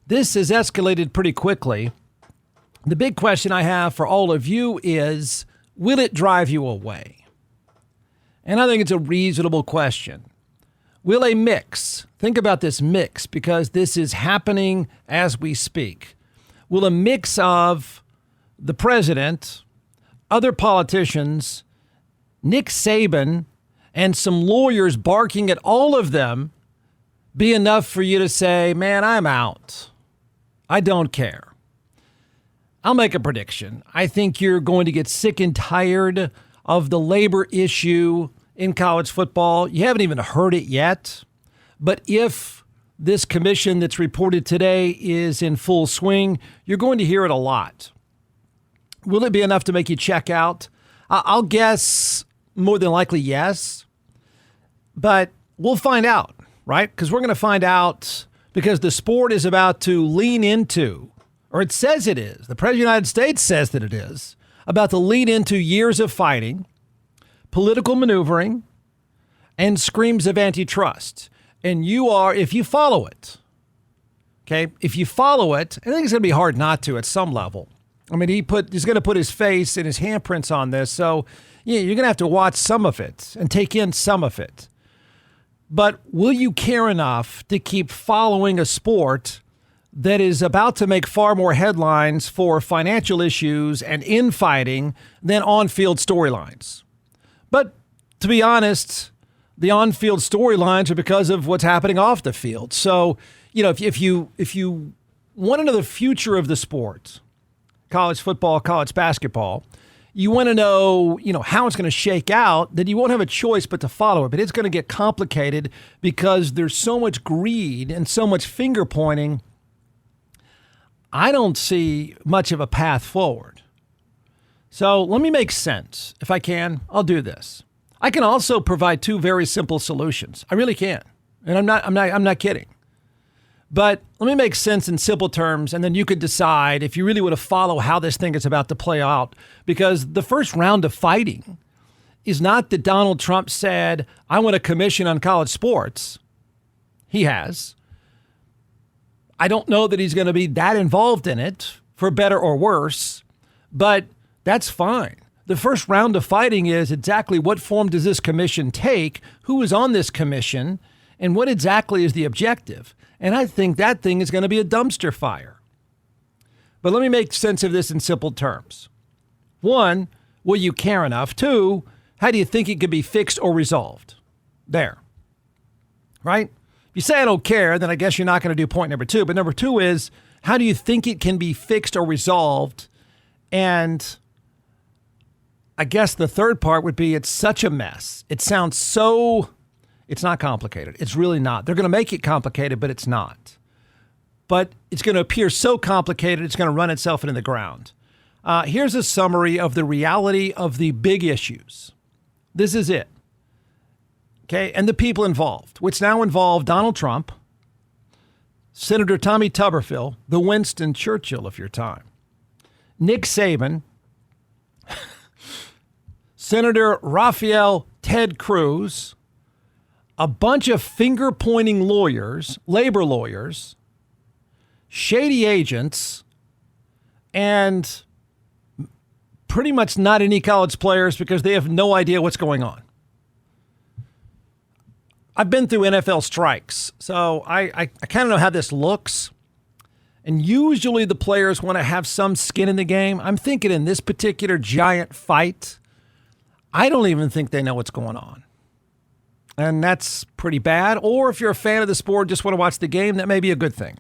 This has escalated pretty quickly. The big question I have for all of you is, will it drive you away? And I think it's a reasonable question. Will a mix, think about this mix, because this is happening as we speak. Will a mix of the president, other politicians, Nick Saban, and some lawyers barking at all of them be enough for you to say, man, I'm out. I don't care. I'll make a prediction. I think you're going to get sick and tired of the labor issue in college football. You haven't even heard it yet. But if this commission that's reported today is in full swing, you're going to hear it a lot. Will it be enough to make you check out? I'll guess more than likely yes. But we'll find out, right? Because we're going to find out because the sport is about to lean into, or it says it is, the President of the United States says that it is, about to lean into years of fighting, political maneuvering, and screams of antitrust. And you are, if you follow it, okay, if you follow it, I think it's going to be hard not to at some level. I mean, he's going to put his face and his handprints on this. So yeah, you're going to have to watch some of it and take in some of it. But will you care enough to keep following a sport that is about to make far more headlines for financial issues and infighting than on-field storylines? But to be honest, the on-field storylines are because of what's happening off the field. So, if you want to know the future of the sport, college football, college basketball, you want to know, how it's going to shake out, then you won't have a choice but to follow it. But it's going to get complicated because there's so much greed and so much finger pointing. I don't see much of a path forward. So let me make sense. If I can, I'll do this. I can also provide two very simple solutions. I really can. And I'm not kidding. But let me make sense in simple terms, and then you could decide if you really want to follow how this thing is about to play out. Because the first round of fighting is not that Donald Trump said, I want a commission on college sports. He has. I don't know that he's going to be that involved in it, for better or worse, but that's fine. The first round of fighting is exactly what form does this commission take, who is on this commission, and what exactly is the objective. And I think that thing is going to be a dumpster fire. But let me make sense of this in simple terms. One, will you care enough? Two, how do you think it could be fixed or resolved? There. Right? If you say I don't care, then I guess you're not going to do point number two. But number two is, how do you think it can be fixed or resolved? And I guess the third part would be, it's such a mess. It sounds so... It's not complicated. It's really not. They're going to make it complicated, but it's not. But it's going to appear so complicated, it's going to run itself into the ground. Here's a summary of the reality of the big issues. This is it. Okay, and the people involved, which now involve Donald Trump, Senator Tommy Tuberville, the Winston Churchill of your time, Nick Saban, Senator Raphael Ted Cruz, a bunch of finger-pointing lawyers, labor lawyers, shady agents, and pretty much not any college players because they have no idea what's going on. I've been through NFL strikes, so I kind of know how this looks. And usually the players want to have some skin in the game. I'm thinking in this particular giant fight, I don't even think they know what's going on. And that's pretty bad. Or if you're a fan of the sport, just want to watch the game, that may be a good thing.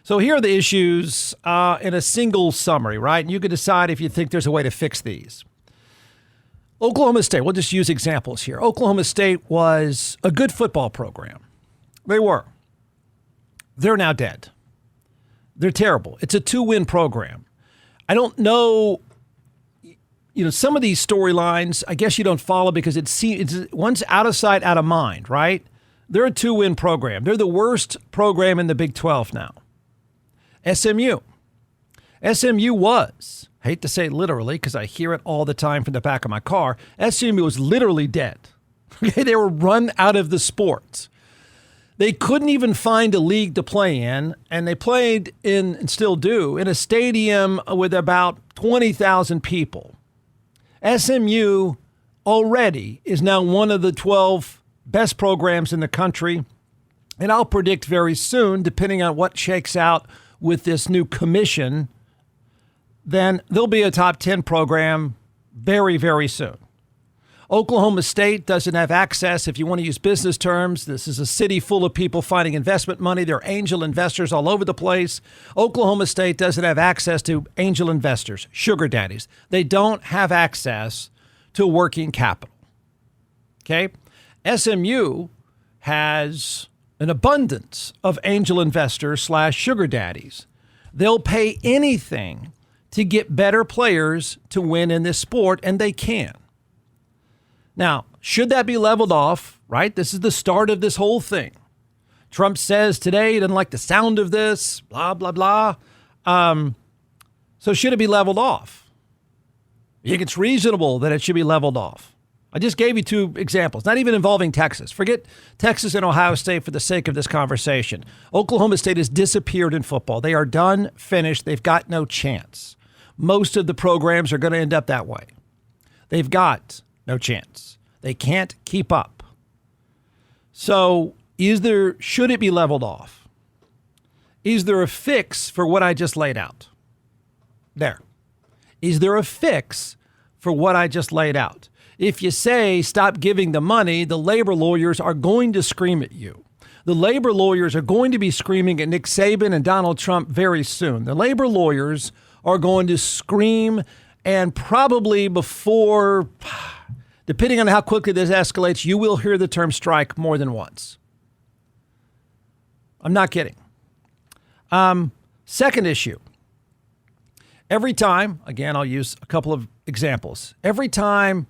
So here are the issues in a single summary, right? And you can decide if you think there's a way to fix these. Oklahoma State, we'll just use examples here. Oklahoma State was a good football program. They were. They're now dead. They're terrible. It's a 2-win program. I don't know... some of these storylines, I guess you don't follow because it's once out of sight, out of mind, right? They're a 2-win program. They're the worst program in the Big 12 now. SMU. SMU was, I hate to say it literally because I hear it all the time from the back of my car, SMU was literally dead. Okay, they were run out of the sport. They couldn't even find a league to play in, and they played in, and still do, in a stadium with about 20,000 people. SMU already is now one of the 12 best programs in the country, and I'll predict very soon, depending on what shakes out with this new commission, then they'll be a top 10 program very, very soon. Oklahoma State doesn't have access, if you want to use business terms. This is a city full of people finding investment money. There are angel investors all over the place. Oklahoma State doesn't have access to angel investors, sugar daddies. They don't have access to working capital. Okay? SMU has an abundance of angel investors / sugar daddies. They'll pay anything to get better players to win in this sport, and they can. Now, should that be leveled off, right? This is the start of this whole thing. Trump says today he doesn't like the sound of this, blah, blah, blah. So should it be leveled off? You think it's reasonable that it should be leveled off? I just gave you 2 examples, not even involving Texas. Forget Texas and Ohio State for the sake of this conversation. Oklahoma State has disappeared in football. They are done, finished. They've got no chance. Most of the programs are going to end up that way. They've got no chance. They can't keep up. So should it be leveled off? Is there a fix for what I just laid out? There. Is there a fix for what I just laid out? If you say stop giving the money, the labor lawyers are going to scream at you. The labor lawyers are going to be screaming at Nick Saban and Donald Trump very soon. The labor lawyers are going to scream, and probably before, depending on how quickly this escalates, you will hear the term strike more than once. I'm not kidding. Second issue. Every time, again, I'll use a couple of examples. Every time,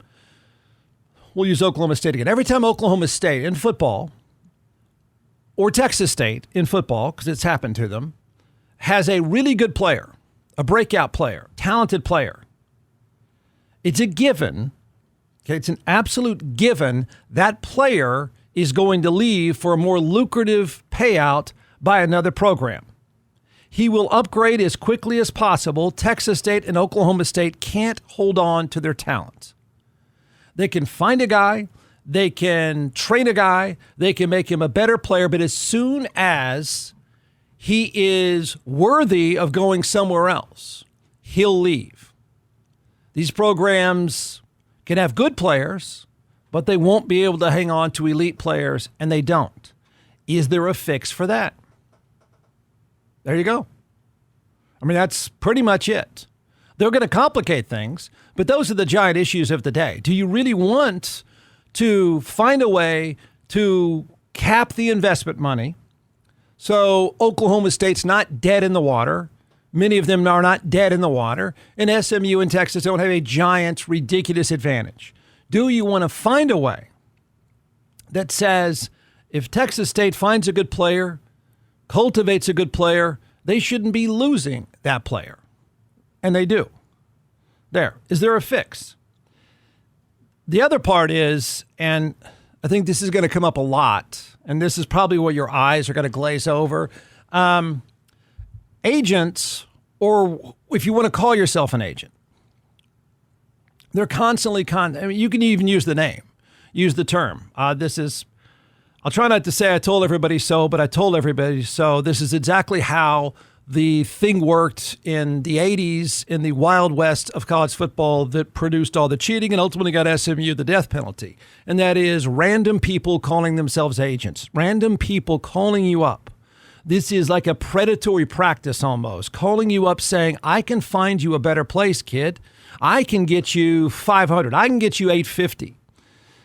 we'll use Oklahoma State again. Every time Oklahoma State in football, or Texas State in football, because it's happened to them, has a really good player, a breakout player, talented player, it's a given. Okay, it's an absolute given that player is going to leave for a more lucrative payout by another program. He will upgrade as quickly as possible. Texas State and Oklahoma State can't hold on to their talent. They can find a guy, they can train a guy, they can make him a better player, but as soon as he is worthy of going somewhere else, he'll leave. These programs can have good players, but they won't be able to hang on to elite players, and they don't. Is there a fix for that? There you go. I mean, that's pretty much it. They're going to complicate things, but those are the giant issues of the day. Do you really want to find a way to cap the investment money so Oklahoma State's not dead in the water? Many of them are not dead in the water, and SMU and Texas don't have a giant, ridiculous advantage. Do you want to find a way that says if Texas State finds a good player, cultivates a good player, they shouldn't be losing that player? And they do. There. Is there a fix? The other part is, and I think this is going to come up a lot, and this is probably where your eyes are going to glaze over. Agents, or if you want to call yourself an agent, they're constantly, I mean, you can even use the name, use the term. I'll try not to say I told everybody so, but I told everybody so. This is exactly how the thing worked in the 80s in the Wild West of college football that produced all the cheating and ultimately got SMU the death penalty. And that is random people calling themselves agents, random people calling you up. This is like a predatory practice almost, calling you up saying, I can find you a better place, kid. I can get you 500. I can get you 850.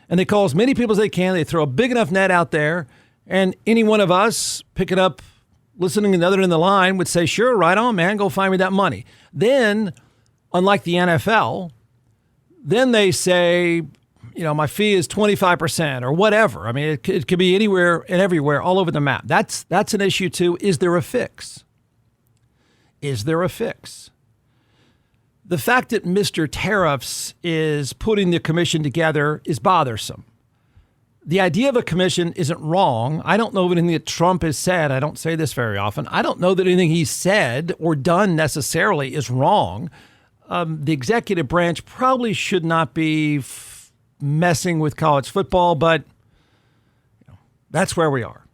And they call as many people as they can. They throw a big enough net out there. And any one of us picking up, listening to the other end of the line would say, sure, right on, man, go find me that money. Then, unlike the NFL, then they say, you know, my fee is 25% or whatever. I mean, it could be anywhere and everywhere, all over the map. That's an issue too. Is there a fix? Is there a fix? The fact that Mr. Tariffs is putting the commission together is bothersome. the idea of a commission isn't wrong. I don't know of anything that Trump has said. I don't say this very often. I don't know that anything he's said or done necessarily is wrong. The executive branch probably should not be messing with college football, but that's where we are.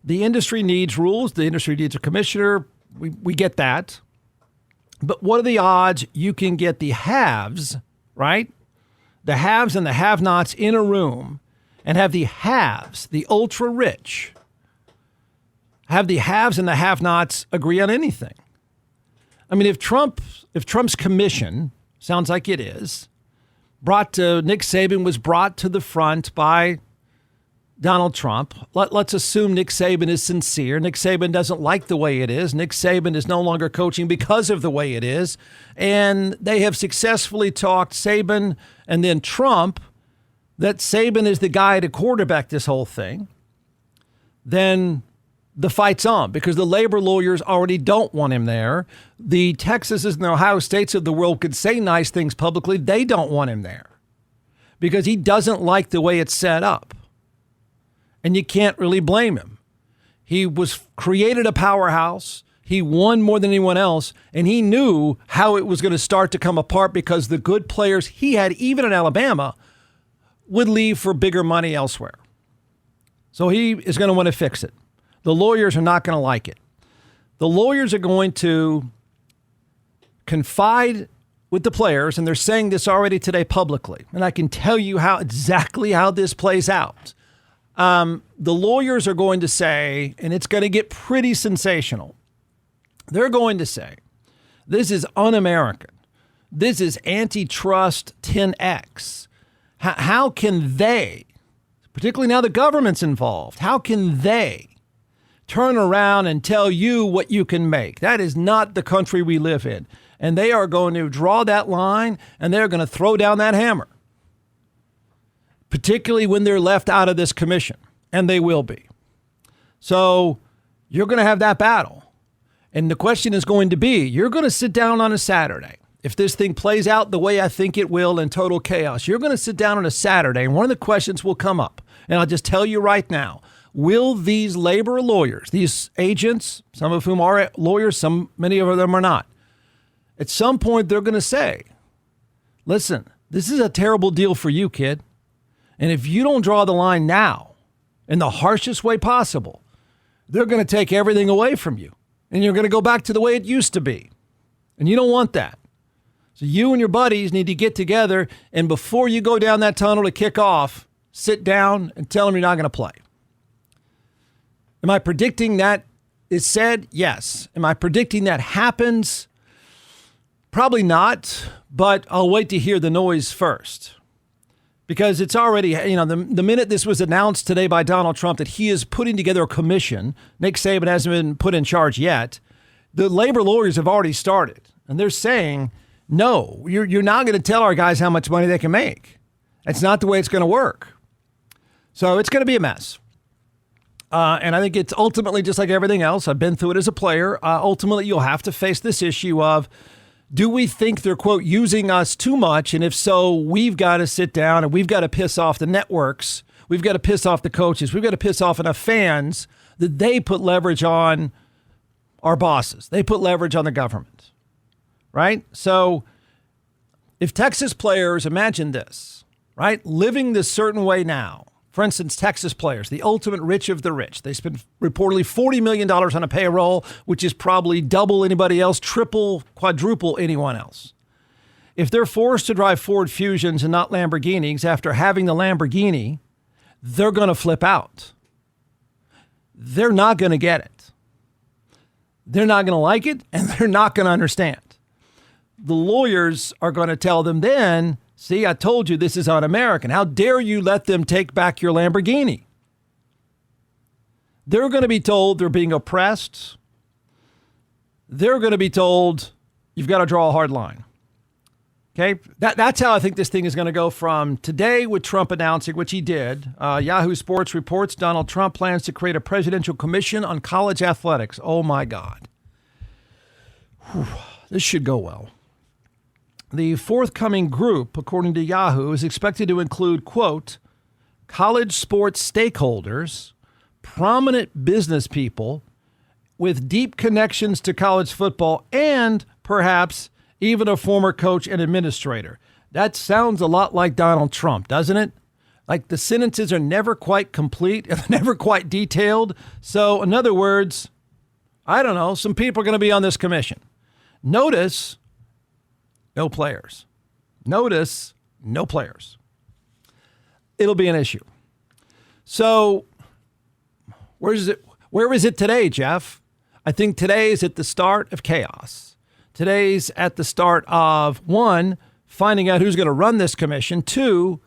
The industry needs rules. The industry needs a commissioner. We get that. But what are the odds you can get the haves, right? The haves and the have-nots in a room and have the haves, the ultra-rich, have the haves and the have-nots agree on anything? I mean, if Trump's commission, sounds like it is, Nick Saban was brought to the front by Donald Trump. Let's assume Nick Saban is sincere. Nick Saban doesn't like the way it is. Nick Saban is no longer coaching because of the way it is. And they have successfully talked Saban and then Trump that Saban is the guy to quarterback this whole thing. Then the fight's on because the labor lawyers already don't want him there. The Texases and the Ohio States of the world could say nice things publicly. They don't want him there because he doesn't like the way it's set up. And you can't really blame him. He was created a powerhouse. He won more than anyone else. And he knew how it was going to start to come apart because the good players he had, even in Alabama, would leave for bigger money elsewhere. So he is going to want to fix it. The lawyers are not going to like it. The lawyers are going to confide with the players, and they're saying this already today publicly. And I can tell you exactly how this plays out. The lawyers are going to say, and it's going to get pretty sensational. They're going to say, this is un-American. This is antitrust 10X. How can they, particularly now the government's involved, how can they turn around and tell you what you can make? That is not the country we live in. And they are going to draw that line, and they're going to throw down that hammer, particularly when they're left out of this commission, and they will be. So you're going to have that battle. And the question is going to be, you're going to sit down on a Saturday. If this thing plays out the way I think it will in total chaos, you're going to sit down on a Saturday, and one of the questions will come up. And I'll just tell you right now, will these labor lawyers, these agents, some of whom are lawyers, many of them are not, at some point they're going to say, listen, this is a terrible deal for you, kid. And if you don't draw the line now in the harshest way possible, they're going to take everything away from you. And you're going to go back to the way it used to be. And you don't want that. So you and your buddies need to get together. And before you go down that tunnel to kick off, sit down and tell them you're not going to play. Am I predicting that is said? Yes. Am I predicting that happens? Probably not. But I'll wait to hear the noise first. Because it's already, the minute this was announced today by Donald Trump that he is putting together a commission, Nick Saban hasn't been put in charge yet, the labor lawyers have already started. And they're saying, no, you're not going to tell our guys how much money they can make. That's not the way it's going to work. So it's going to be a mess. And I think it's ultimately just like everything else. I've been through it as a player. Ultimately, you'll have to face this issue of, do we think they're, quote, using us too much? And if so, we've got to sit down and we've got to piss off the networks. We've got to piss off the coaches. We've got to piss off enough fans that they put leverage on our bosses. They put leverage on the government, right? So if Texas players, imagine this, right? Living this certain way now. For instance, Texas players, the ultimate rich of the rich. They spend reportedly $40 million on a payroll, which is probably double anybody else, triple, quadruple anyone else. If they're forced to drive Ford Fusions and not Lamborghinis after having the Lamborghini, they're going to flip out. They're not going to get it. They're not going to like it, and they're not going to understand. The lawyers are going to tell them then, see, I told you this is un-American. How dare you let them take back your Lamborghini? They're going to be told they're being oppressed. They're going to be told you've got to draw a hard line. Okay, that's how I think this thing is going to go from today with Trump announcing, which he did. Yahoo Sports reports Donald Trump plans to create a presidential commission on college athletics. Oh, my God. Whew, this should go well. The forthcoming group, according to Yahoo, is expected to include, quote, college sports stakeholders, prominent business people with deep connections to college football, and perhaps even a former coach and administrator. That sounds a lot like Donald Trump, doesn't it? Like the sentences are never quite complete, never quite detailed. So in other words, I don't know, some people are going to be on this commission. Notice, no players. Notice, no players. It'll be an issue. So where is it today, Jeff? I think today is at the start of chaos. Today's at the start of, one, finding out who's going to run this commission. Two,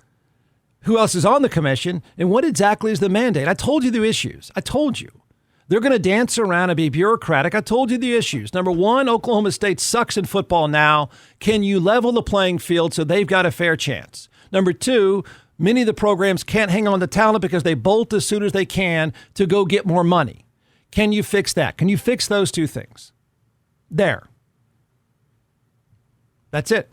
who else is on the commission, and what exactly is the mandate? I told you the issues. I told you. They're going to dance around and be bureaucratic. I told you the issues. Number one, Oklahoma State sucks in football now. Can you level the playing field so they've got a fair chance? Number two, many of the programs can't hang on to talent because they bolt as soon as they can to go get more money. Can you fix that? Can you fix those two things? There. That's it.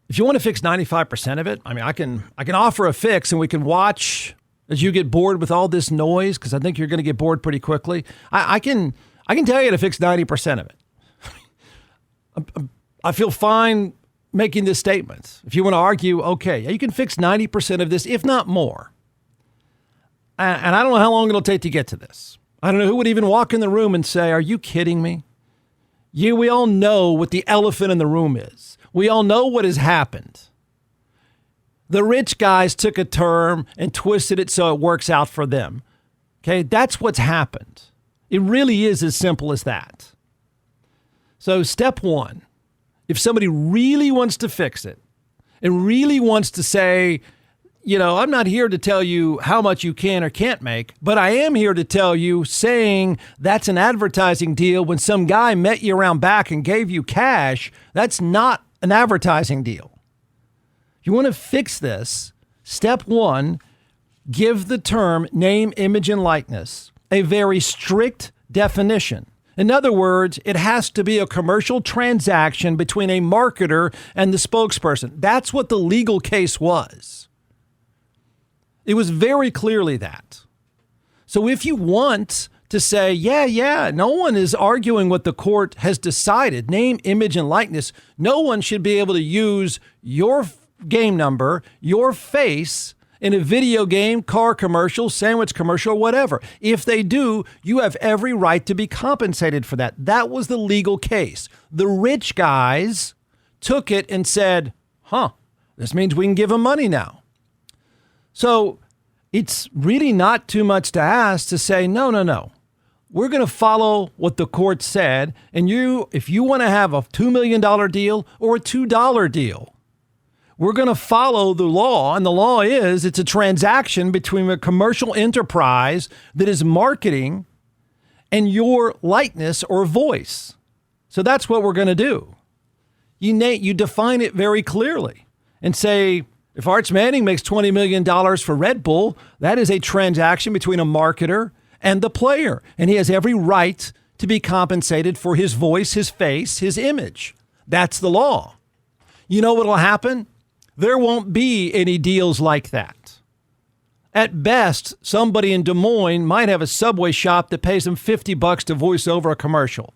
If you want to fix 95% of it, I mean, I can offer a fix, and we can watch as you get bored with all this noise, because I think you're going to get bored pretty quickly. I can tell you to fix 90% of it. I feel fine making this statement. If you want to argue, okay, you can fix 90% of this, if not more. And I don't know how long it'll take to get to this. I don't know who would even walk in the room and say, are you kidding me? We all know what the elephant in the room is. We all know what has happened. The rich guys took a term and twisted it so it works out for them. Okay, that's what's happened. It really is as simple as that. So step one, if somebody really wants to fix it and really wants to say, I'm not here to tell you how much you can or can't make, but I am here to tell you saying that's an advertising deal when some guy met you around back and gave you cash, that's not an advertising deal. If you want to fix this, step one, give the term name, image, and likeness a very strict definition. In other words, it has to be a commercial transaction between a marketer and the spokesperson. That's what the legal case was. It was very clearly that. So if you want to say, yeah, no one is arguing what the court has decided, name, image, and likeness, no one should be able to use your game number, your face in a video game, car commercial, sandwich commercial, whatever. If they do, you have every right to be compensated for that. That was the legal case. The rich guys took it and said, this means we can give them money now. So it's really not too much to ask to say, no. We're going to follow what the court said. And if you want to have a $2 million deal or a $2 deal, we're going to follow the law. And the law is it's a transaction between a commercial enterprise that is marketing and your likeness or voice. So that's what we're going to do. You define it very clearly and say, if Arch Manning makes $20 million for Red Bull, that is a transaction between a marketer and the player. And he has every right to be compensated for his voice, his face, his image. That's the law. You know what will happen? There won't be any deals like that. At best, somebody in Des Moines might have a Subway shop that pays them $50 to voice over a commercial.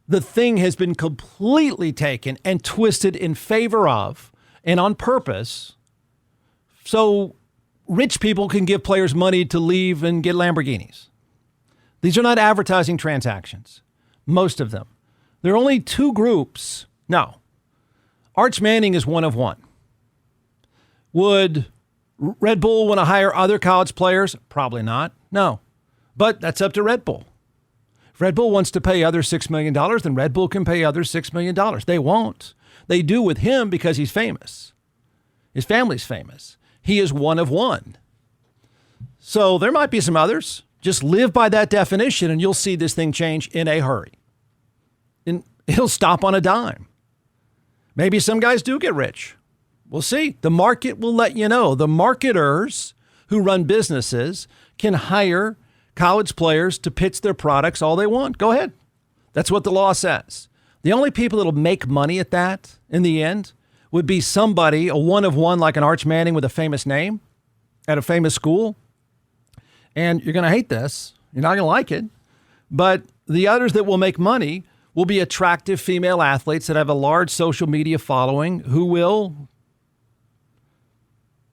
The thing has been completely taken and twisted in favor of and on purpose so rich people can give players money to leave and get Lamborghinis. These are not advertising transactions, most of them. There are only two groups. No. Arch Manning is one of one. Would Red Bull want to hire other college players? Probably not. No. But that's up to Red Bull. If Red Bull wants to pay others $6 million, then Red Bull can pay others $6 million. They won't. They do with him because he's famous. His family's famous. He is one of one. So there might be some others. Just live by that definition and you'll see this thing change in a hurry. And it'll stop on a dime. Maybe some guys do get rich. We'll see. The market will let you know. The marketers who run businesses can hire college players to pitch their products all they want. Go ahead. That's what the law says. The only people that'll make money at that in the end would be somebody, a one of one like an Arch Manning with a famous name at a famous school. And you're going to hate this. You're not going to like it. But the others that will make money will be attractive female athletes that have a large social media following who will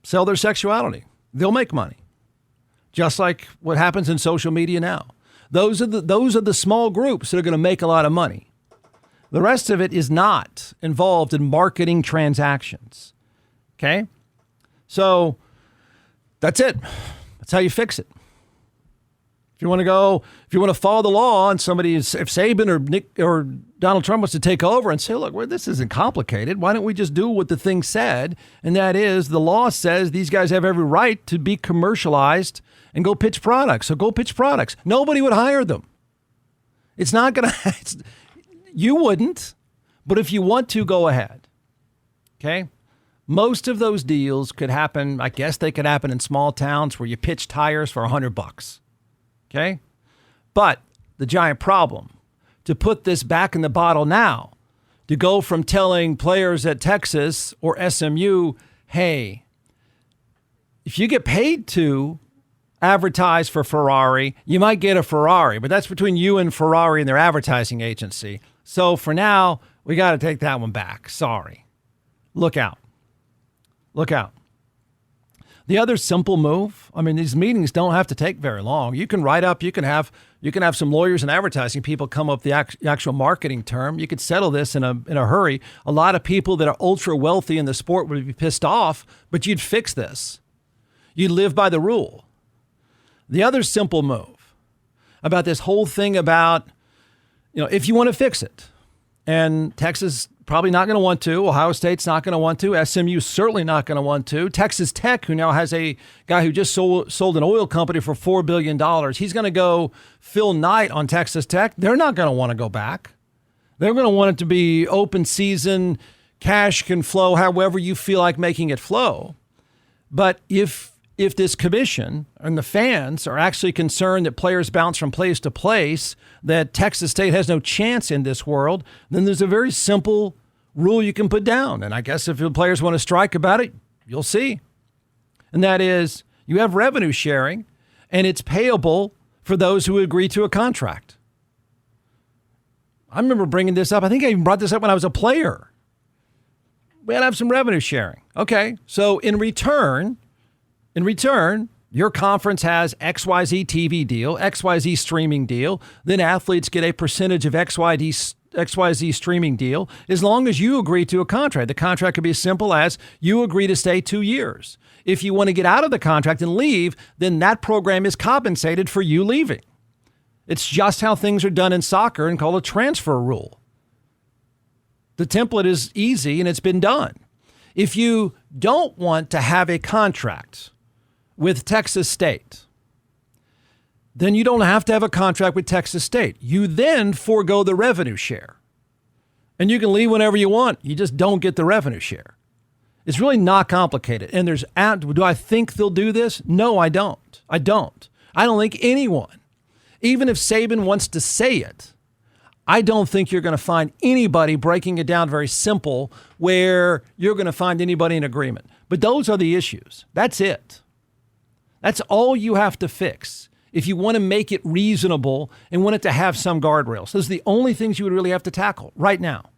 sell their sexuality. They'll make money. Just like what happens in social media now. Those are the small groups that are going to make a lot of money. The rest of it is not involved in marketing transactions. Okay? So that's it. That's how you fix it. If you want to follow the law and if Saban or Nick or Donald Trump wants to take over and say, look, well, this isn't complicated. Why don't we just do what the thing said? And that is the law says these guys have every right to be commercialized and go pitch products. So go pitch products. Nobody would hire them. It's not going to, you wouldn't, but if you want to, go ahead. Okay. Most of those deals could happen. I guess they could happen in small towns where you pitch tires for $100. Okay. But the giant problem to put this back in the bottle now, to go from telling players at Texas or SMU, hey, if you get paid to advertise for Ferrari, you might get a Ferrari, but that's between you and Ferrari and their advertising agency. So for now, we got to take that one back. Sorry. Look out. Look out. The other simple move, I mean, these meetings don't have to take very long. You can write up, you can have some lawyers and advertising people come up with the actual marketing term. You could settle this in a hurry. A lot of people that are ultra wealthy in the sport would be pissed off, but you'd fix this. You'd live by the rule. The other simple move about this whole thing about, if you want to fix it, and Texas probably not going to want to. Ohio State's not going to want to. SMU certainly not going to want to. Texas Tech, who now has a guy who just sold an oil company for $4 billion. He's going to go Phil Knight on Texas Tech. They're not going to want to go back. They're going to want it to be open season. Cash can flow however you feel like making it flow. But if this commission and the fans are actually concerned that players bounce from place to place, that Texas State has no chance in this world, then there's a very simple rule you can put down. And I guess if the players want to strike about it, you'll see. And that is you have revenue sharing, and it's payable for those who agree to a contract. I remember bringing this up. I think I even brought this up when I was a player. We had to have some revenue sharing. Okay, so in return, your conference has XYZ TV deal, XYZ streaming deal. Then athletes get a percentage of XYZ streaming deal as long as you agree to a contract. The contract could be as simple as you agree to stay 2 years. If you want to get out of the contract and leave, then that program is compensated for you leaving. It's just how things are done in soccer and called a transfer rule. The template is easy and it's been done. If you don't want to have a contract with Texas State, then you don't have to have a contract with Texas State. You then forego the revenue share. And you can leave whenever you want. You just don't get the revenue share. It's really not complicated. And do I think they'll do this? No, I don't. I don't think anyone, even if Saban wants to say it, I don't think you're going to find anybody breaking it down very simple where you're going to find anybody in agreement. But those are the issues. That's it. That's all you have to fix if you want to make it reasonable and want it to have some guardrails. Those are the only things you would really have to tackle right now,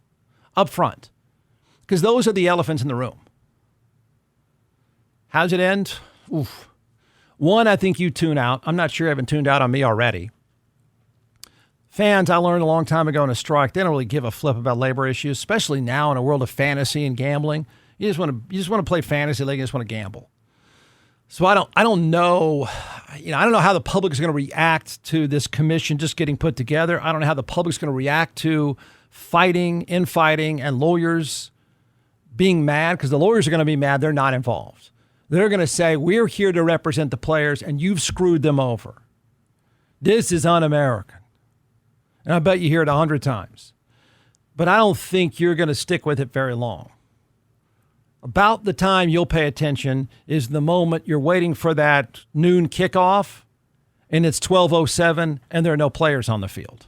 up front, because those are the elephants in the room. How's it end? Oof. One, I think you tune out. I'm not sure you haven't tuned out on me already. Fans, I learned a long time ago in a strike, they don't really give a flip about labor issues, especially now in a world of fantasy and gambling. You just want to play fantasy league, you just want to gamble. So I don't know, I don't know how the public is going to react to this commission just getting put together. I don't know how the public is going to react to infighting, and lawyers being mad, because the lawyers are going to be mad. They're not involved. They're going to say, we're here to represent the players and you've screwed them over. This is un-American. And I bet you hear it 100 times. But I don't think you're going to stick with it very long. About the time you'll pay attention is the moment you're waiting for that noon kickoff and it's 12:07 and there are no players on the field.